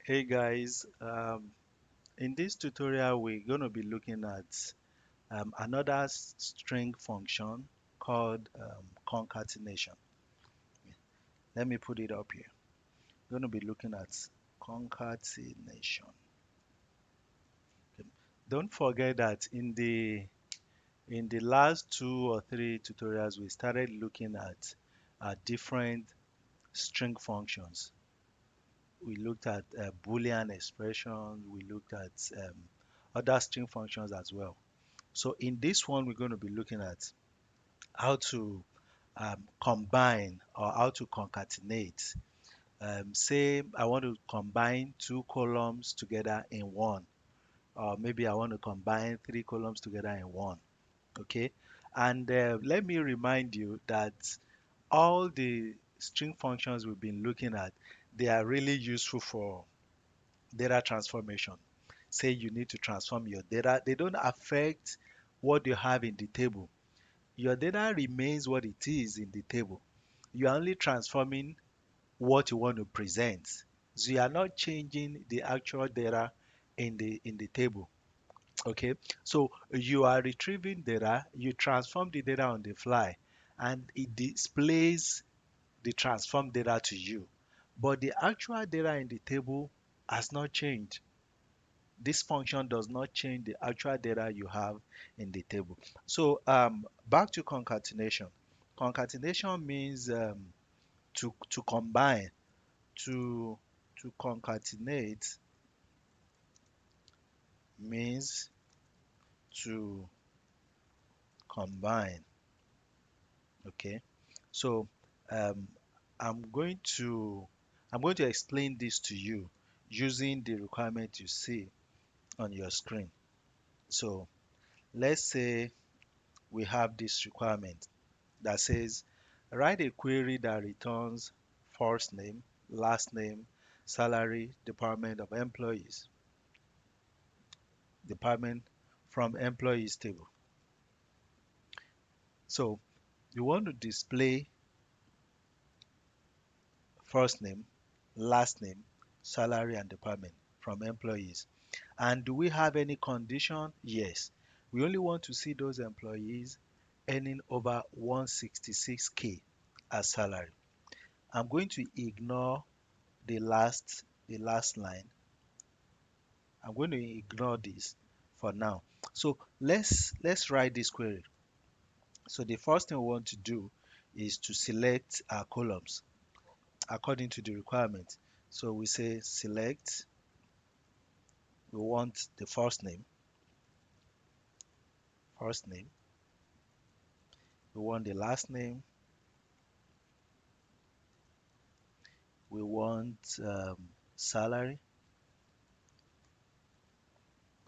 Hey guys, in this tutorial we're going to be looking at another string function called concatenation. Let me put it up here. We're going to be looking at concatenation. Okay. Don't forget that in the last 2 or 3 tutorials we started looking at different string functions. We looked at Boolean expressions. We looked at other string functions as well. So in this one, we're going to be looking at how to combine or how to concatenate. Say I want to combine 2 columns together in one, or maybe I want to combine 3 columns together in one. Okay, and let me remind you that all the string functions we've been looking at, they are really useful for data transformation. Say you need to transform your data, they don't affect what you have in the table. Your data remains what it is in the table. You are only transforming what you want to present. So you are not changing the actual data in the table. Okay. So you are retrieving data, you transform the data on the fly, and it displays the transformed data to you. But the actual data in the table has not changed. This function does not change the actual data you have in the table. So back to concatenation. Concatenation means to combine, to to concatenate means to combine. Okay, so um, I'm going to I'm going to explain this to you using the requirement you see on your screen. So let's say we have this requirement that says write a query that returns first name, last name, salary, department of employees, department from employees table. So you want to display first name, last name, salary, and department from employees. And do we have any condition? Yes. We only want to see those employees earning over 166K as salary. I'm going to ignore the last line. I'm going to ignore this for now. So let's write this query. So the first thing we want to do is to select our columns according to the requirement. So we say select, we want the first name, we want the last name, we want salary,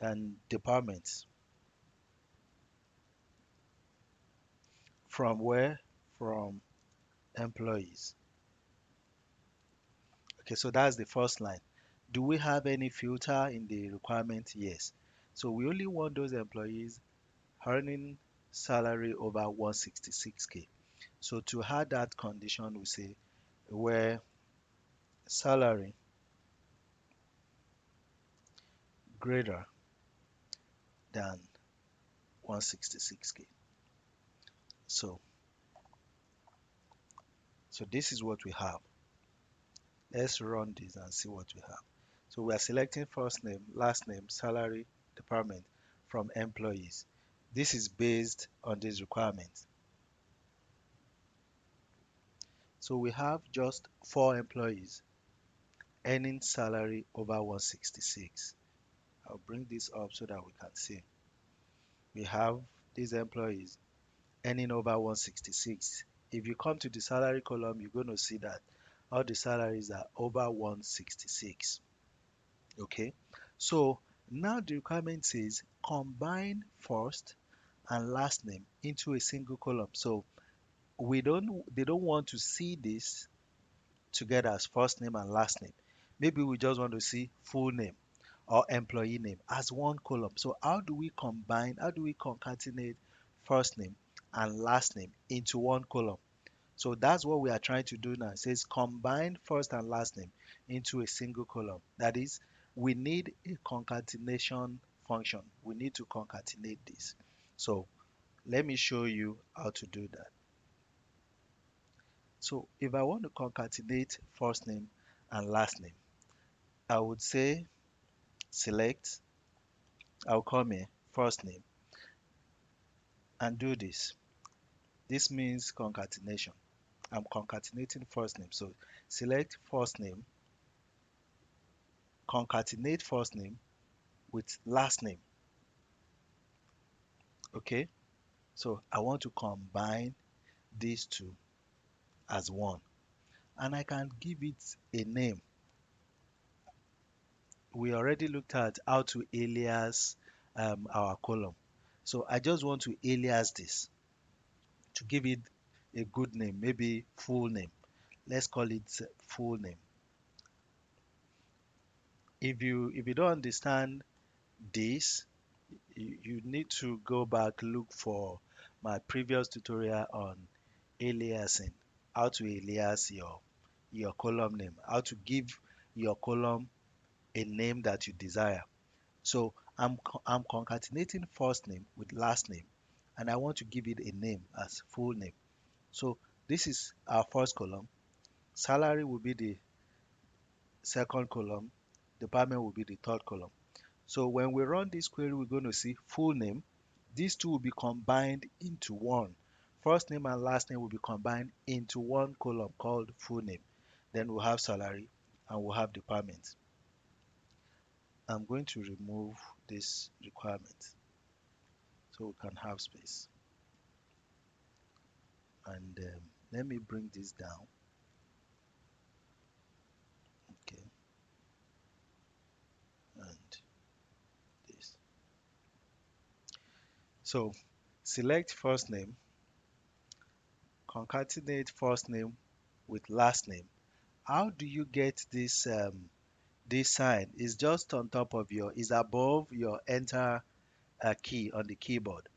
and departments. From where? From employees. Okay, so that's the first line. Do we have any filter in the requirement? Yes. So we only want those employees earning salary over 166K. So to add that condition, we say where salary greater than 166K. So, so this is what we have. Let's run this and see what we have. So we are selecting first name, last name, salary, department from employees. This is based on this requirement. So we have just 4 employees earning salary over 166. I'll bring this up so that we can see. We have these employees earning over 166. If you come to the salary column, you're going to see that all the salaries are over 166. Okay, so now the requirement says combine first and last name into a single column. So they don't want to see this together as first name and last name. Maybe we just want to see full name or employee name as one column. So how do we concatenate first name and last name into one column? So that's what we are trying to do now. It says combine first and last name into a single column. That is, we need a concatenation function. We need to concatenate this. So let me show you how to do that. So if I want to concatenate first name and last name, I would say select, I'll come here, first name, and do this. This means concatenation. I'm concatenating first name. So select first name, concatenate first name with last name. Okay, so I want to combine these two as one, and I can give it a name. We already looked at how to alias our column. So I just want to alias this to give it a good name, maybe full name. Let's call it full name. If you don't understand this, you need to go back, look for my previous tutorial on aliasing, how to alias your column name, how to give your column a name that you desire. So I'm concatenating first name with last name, and I want to give it a name as full name. So this is our first column. Salary will be the second column. Department will be the third column. So when we run this query, we're going to see full name. These two will be combined into one. First name and last name will be combined into one column called full name. Then we'll have salary and we'll have department. I'm going to remove this requirement so we can have space. And let me bring this down. Okay, and this. So select first name, concatenate first name with last name. How do you get this sign? Is just on top of is above your enter key on the keyboard.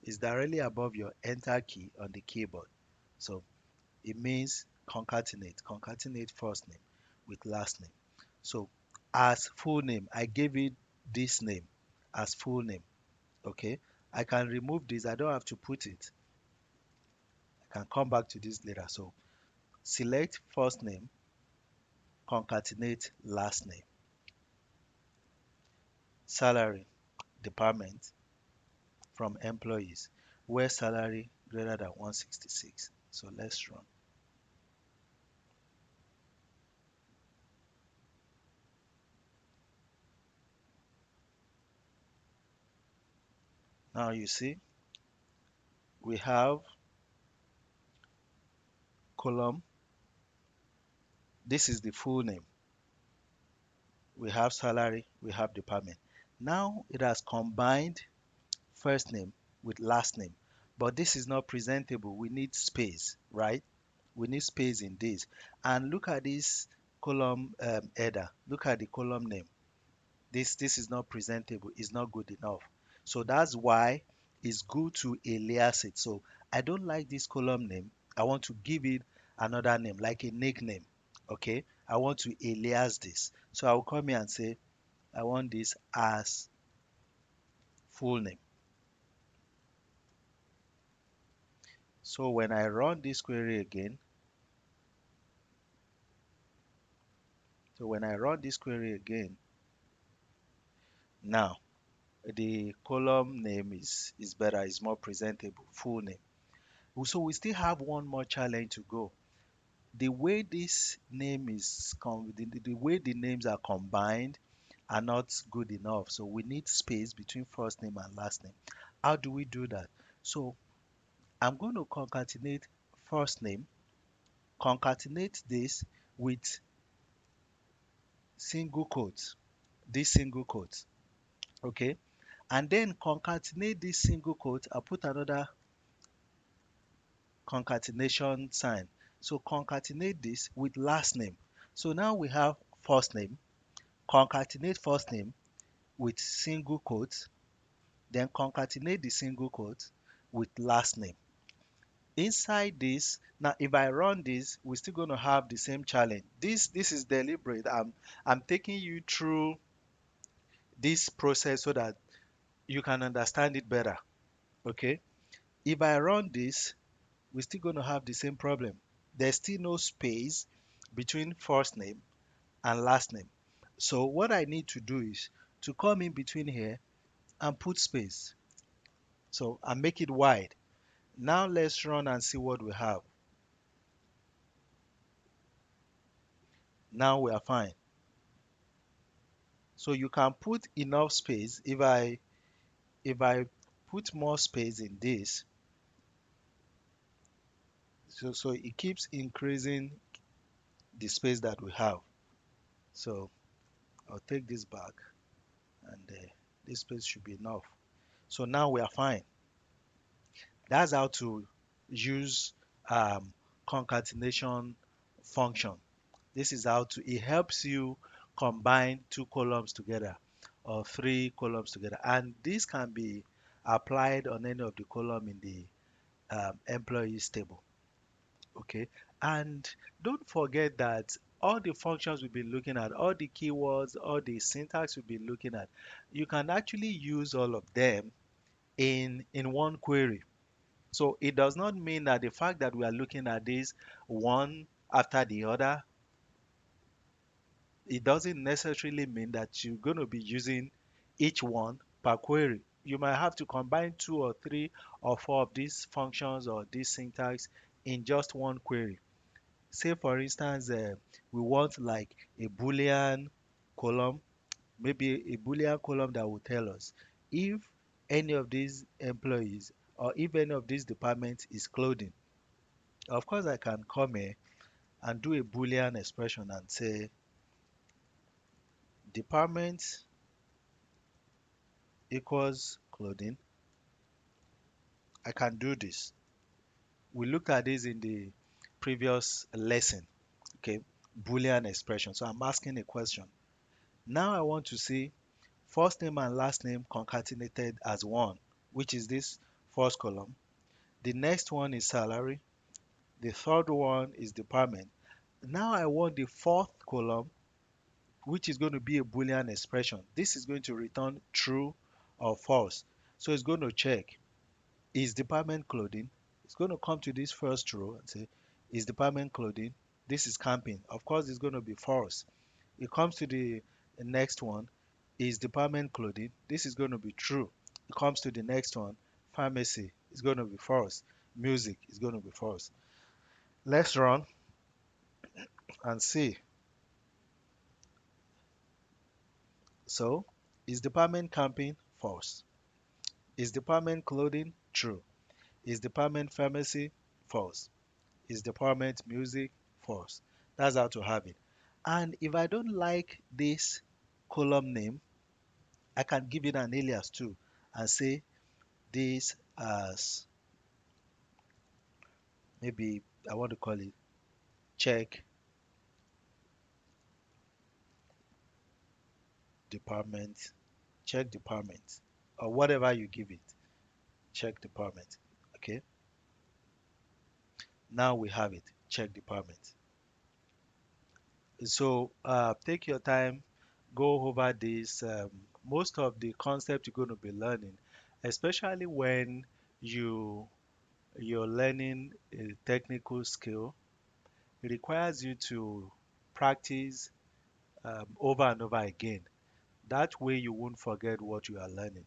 Is directly above your enter key on the keyboard. So it means concatenate first name with last name. So as full name, I gave it this name as full name. Okay, I can remove this. I don't have to put it. I can come back to this later. So select first name, concatenate last name, salary, department, from employees where salary greater than 166. So let's run. Now you see we have column. This is the full name. We have salary, we have department. Now it has combined first name with last name, but this is not presentable. We need space, right? We need space in this. And look at this column header. Look at the column name. This is not presentable. It's not good enough. So that's why it's good to alias it. So I don't like this column name. I want to give it another name, like a nickname. Okay, I want to alias this. So I'll come here and say I want this as full name. So when I run this query again, now the column name is better, is more presentable, full name. So we still have one more challenge to go. The way this name the way the names are combined are not good enough. So we need space between first name and last name. How do we do that? So I'm going to concatenate first name, concatenate this with single quotes, this single quote, okay? And then concatenate this single quote, I'll put another concatenation sign. So concatenate this with last name. So now we have first name, concatenate first name with single quotes, then concatenate the single quote with last name. Inside this, now if I run this, we're still going to have the same challenge. This is deliberate. I'm taking you through this process so that you can understand it better. Okay? If I run this, we're still going to have the same problem. There's still no space between first name and last name. So what I need to do is to come in between here and put space. So I make it wide. Now let's run and see what we have. Now we are fine. So you can put enough space. If I put more space in this, so it keeps increasing the space that we have. So I'll take this back, and this space should be enough. So now we are fine. That's how to use um, concatenation function. This is how to, it helps you combine two columns together or three columns together. And this can be applied on any of the column in the employees table. Okay. And don't forget that all the functions we've been looking at, all the keywords, all the syntax we've been looking at, you can actually use all of them in one query. So it does not mean that the fact that we are looking at this one after the other, it doesn't necessarily mean that you're going to be using each one per query. You might have to combine two or three or four of these functions or this syntax in just one query. Say for instance, we want like a Boolean column, maybe a Boolean column that will tell us if any of these employees or if any of these departments is clothing. Of course, I can come here and do a Boolean expression and say department equals clothing. I can do this. We looked at this in the previous lesson. Okay, Boolean expression. So I'm asking a question. Now I want to see first name and last name concatenated as one, which is this first column. The next one is salary. The third one is department. Now I want the fourth column, which is going to be a Boolean expression. This is going to return true or false. So it's going to check, is department clothing? It's going to come to this first row and say, is department clothing? This is camping. Of course, it's going to be false. It comes to the next one, is department clothing? This is going to be true. It comes to the next one, pharmacy is going to be false. Music is going to be false. Let's run and see. So, is department camping? False. Is department clothing? True. Is department pharmacy? False. Is department music? False. That's how to have it. And if I don't like this column name, I can give it an alias too and say this as, maybe I want to call it check department, check department, or whatever you give it, check department. Okay, now we have it, check department. So take your time, go over this. Most of the concept you're going to be learning, especially when you you're learning a technical skill, it requires you to practice over and over again. That way you won't forget what you are learning.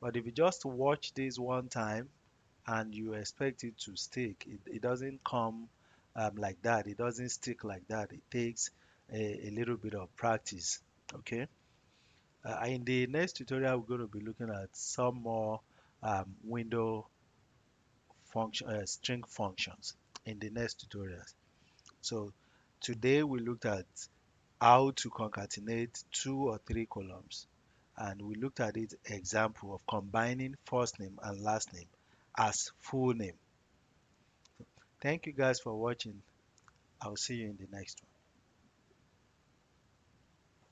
But if you just watch this one time and you expect it to stick, it doesn't come like that. It doesn't stick like that. It takes a little bit of practice. Okay. In the next tutorial, we're going to be looking at some more window function, string functions in the next tutorials. So today we looked at how to concatenate two or three columns, and we looked at it example of combining first name and last name as full name. Thank you guys for watching. I'll see you in the next one.